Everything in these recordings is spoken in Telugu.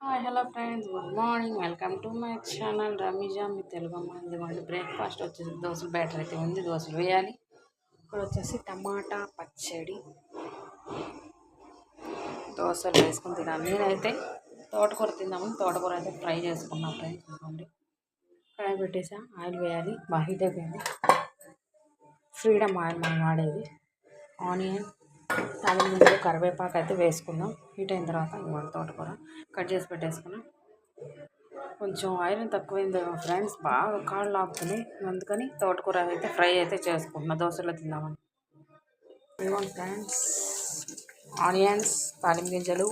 Hi hello friends, good morning. Welcome to my channel Rameeza మీ తెలుగు అమ్మ. ఇదిగోండి బ్రేక్ఫాస్ట్ వచ్చేసి దోశలు బ్యాటర్ అయితే ఉంది, దోశలు వేయాలి. ఇక్కడ వచ్చేసి టమాటా పచ్చడి, దోశలు వేసుకుని తినాలి. నేనైతే తోటకూర తిందామని తోటకూర అయితే ఫ్రై చేసుకున్నాను ఫ్రెండ్స్. ఇదిగోండి ఫ్రై పెట్టేసా, ఆయిల్ వేయాలి. బాగా హీట్ అయిపోయింది. ఫ్రీడమ్ ఆయిల్ మనం వాడేది. ఆనియన్, తాలింపు, కరివేపాకు అయితే వేసుకుందాం. హీట్ అయిన తర్వాత ఇవ్వండి తోటకూర కట్ చేసి పెట్టేసుకున్నాం. కొంచెం ఐరన్ తక్కువైంది ఫ్రెండ్స్, బాగా కాళ్ళు లాగుతున్నాయి. అందుకని తోటకూర అయితే ఫ్రై అయితే చేసుకుంటున్నా దోశలో తిందామని. ఇవ్వండి ఫ్రెండ్స్, ఆనియన్స్, తాలింపు గింజలు,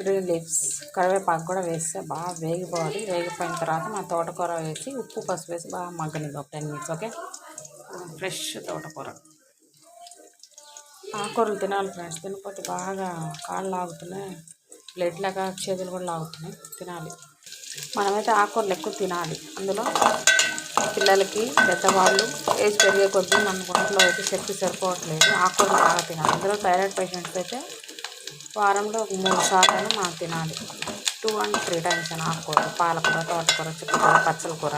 గ్రీన్ లీవ్స్, కరివేపాకు కూడా వేస్తే బాగా వేగిపోవాలి. వేగిపోయిన తర్వాత మన తోటకూర వేసి ఉప్పు పసుపు వేసి బాగా మగ్గనిద్దాం ఒక 10 minutes. ఓకే, ఫ్రెష్ తోటకూర. ఆకుకూరలు తినాలి ఫ్రెండ్స్, తినకపోతే బాగా కాళ్ళు లాగుతున్నాయి, బ్లడ్ లాగా చేతులు కూడా లాగుతున్నాయి. తినాలి, మనమైతే ఆకుకూరలు ఎక్కువ తినాలి. అందులో పిల్లలకి, పెద్దవాళ్ళు ఏజ్ పెరిగే కొద్దీ మన ఒంట్లో అయితే శక్తి సరిపోవట్లేదు. ఆకుకూరలు బాగా తినాలి. అందులో థైరాయిడ్ పేషెంట్స్ అయితే వారంలో 3 సార్లు మనం తినాలి. 2 and 3 times అని ఆకుకూరలు, పాలకూర, తోటకూర, చుక్కకూర, పచ్చల కూర,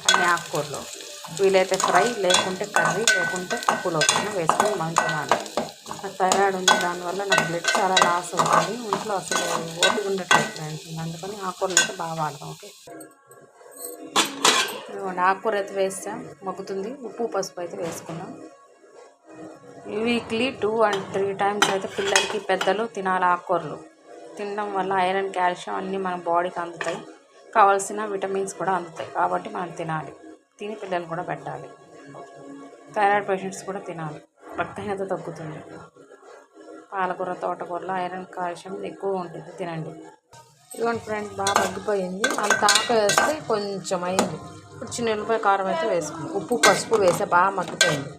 అన్ని ఆకుకూరలు. వీలైతే ఫ్రై, లేకుంటే కర్రీ, లేకుంటే పప్పులో వేసుకొని మనం తినాలి. నాకు థైరాయిడ్ ఉంది, దానివల్ల నాకు బ్లడ్ చాలా లాస్ అవుతుంది. ఒంట్లో అసలు ఓపిక ఉండట్లేదు ఫ్రెండ్స్. అందుకని ఆకుకూరలు అయితే బాగా వాడతాం. ఓకే, ఆకుకూర అయితే వేస్తాం, మగ్గుతుంది. ఉప్పు పసుపు అయితే వేసుకున్నాం. వీక్లీ 2 and 3 times అయితే పిల్లలకి, పెద్దలు తినాలి. ఆకుకూరలు తినడం వల్ల ఐరన్, కాల్షియం అన్నీ మన బాడీకి అందుతాయి. కావాల్సిన విటమిన్స్ కూడా అందుతాయి. కాబట్టి మనం తినాలి. తిని పిల్లలు కూడా పెట్టాలి. థైరాయిడ్ పేషెంట్స్ కూడా తినాలి, రక్తహీనత తగ్గుతుంది. పాలకూర, తోటకూరలో ఐరన్, కాల్షియం ఎక్కువ ఉంటుంది, తినండి. ఇదిగోండి ఫ్రెండ్స్, బాగా మగ్గిపోయింది. అంత ఆక వేస్తే కొంచెం అయింది. ఇప్పుడు చిన్న ఉల్లిపాయ కారం అయితే వేసుకుందాం. ఉప్పు పసుపు వేస్తే బాగా మగ్గిపోయింది.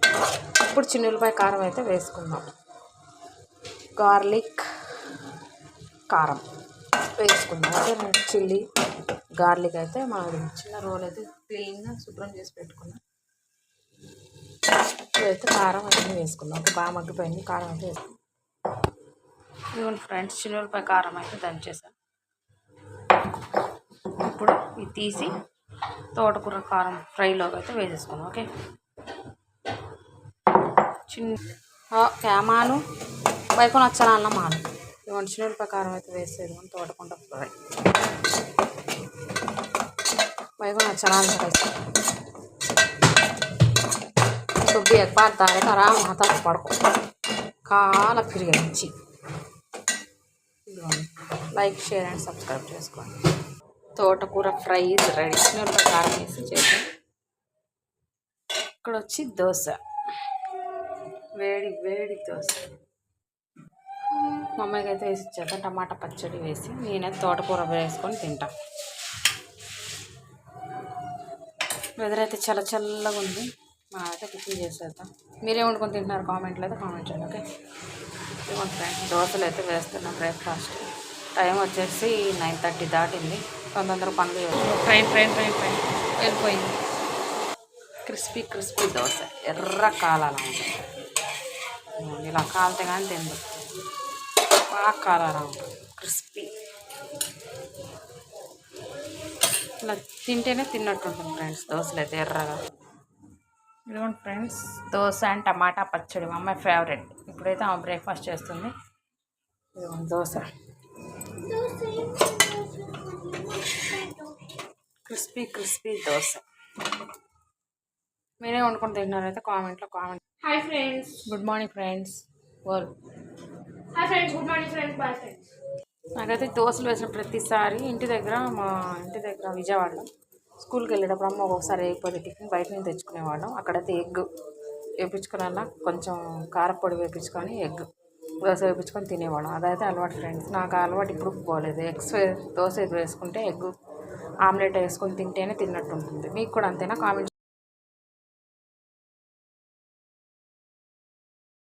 ఇప్పుడు చిన్న ఉల్లిపాయ కారం అయితే వేసుకుందాం. గార్లిక్ కారం వేసుకుందాం. ఓకే, చిల్లీ గార్లిక్ అయితే మనం చిన్న రోల్ అయితే క్లీన్గా శుభ్రం చేసి పెట్టుకున్నాం. ఇదైతే కారం అన్నీ వేసుకుందాం. ఓకే, బాగా మగ్గిపోయింది. కారం అయితే వేసుకుందాం. ఇదిగోండి ఫ్రెండ్స్, చిన్న ఉల్లిపాయ కారం అయితే దంచేసాం. ఇప్పుడు ఇది తీసి తోటకూర కారం ఫ్రైలోకి అయితే వేసేసుకుందాం. ఓకే, క్యామాను బైకొని వచ్చానన్న మాను. ఇదిగోండి చిన్న ఉల్లిపాయ కారం అయితే వేసేది తోటకూర ఫ్రై. బైకొని వచ్చానన్న రైస్ सुबह एक बार दारे तो आराम हाथ पड़को काला फिर गई. లైక్, షేర్ అండ్ సబ్స్క్రైబ్ చేసుకోండి. తోటకూర ఫ్రై ఇస్ రెడీ. కారం వేసి చేసాం. ఇక్కడ వచ్చి దోశ, వేడి వేడి దోశ. మా అమ్మాయికి అయితే వేసి ఇచ్చేద్దాం. టమాటా పచ్చడి వేసి నేనైతే తోటకూర వేసుకొని తింటా. వెదర్ అయితే చాలా చల్లగా ఉంది. అయితే టిఫిన్ చేసేద్దాం. మీరేం వండుకొని తింటున్నారు కామెంట్లో అయితే కామెంట్ చేయండి. ఓకే, ఇవ్వండి ఫ్రెండ్స్, దోశలు అయితే వేస్తున్నాం. బ్రేక్ఫాస్ట్ టైం వచ్చేసి 9:30 దాటింది. తొందరగా పనులు ట్రైన్ వెళ్ళిపోయింది. క్రిస్పీ క్రిస్పీ దోశ, ఎర్ర కాలాల ఉంటుంది. ఇలా కాలితే కానీ తిందు, బాగా కాలాల ఉంటుంది, క్రిస్పీ. ఇలా తింటేనే తిన్నట్టు ఉంటుంది ఫ్రెండ్స్ దోశలు అయితే ఎర్రగా. ఇదిగోండి ఫ్రెండ్స్, దోశ అండ్ టమాటా పచ్చడి మా అమ్మాయి ఫేవరెట్. ఇప్పుడైతే ఆమె బ్రేక్ఫాస్ట్ చేస్తుంది. ఇదిగోండి దోశ, క్రిస్పీ క్రిస్పీ దోశ. మీరే వండుకొని తింటున్నారైతే కామెంట్లో comment. Hi friends, good morning friends. Hi friends, good morning friends, bye friends. నాకైతే దోశలు వేసిన ప్రతిసారి ఇంటి దగ్గర, మా ఇంటి దగ్గర విజయవాడలో స్కూల్కి వెళ్ళేటప్పుడు అమ్మ ఒక్కొక్కసారి వేయకపోతే టిఫిన్ బయట నుంచి తెచ్చుకునేవాళ్ళం. అక్కడైతే ఎగ్ వేయించుకున్నా, కొంచెం కారపొడి వేయించుకొని ఎగ్ దోశ వేయించుకొని తినేవాళ్ళం. అదైతే అలవాటు ఫ్రెండ్స్. నాకు అలవాటు ఇప్పుడు పోలేదు. దోశ వేసుకుంటే ఎగ్ ఆమ్లెట్ వేసుకొని తింటేనే తిన్నట్టు ఉంటుంది. మీకు కూడా అంతేనా? కామెంట్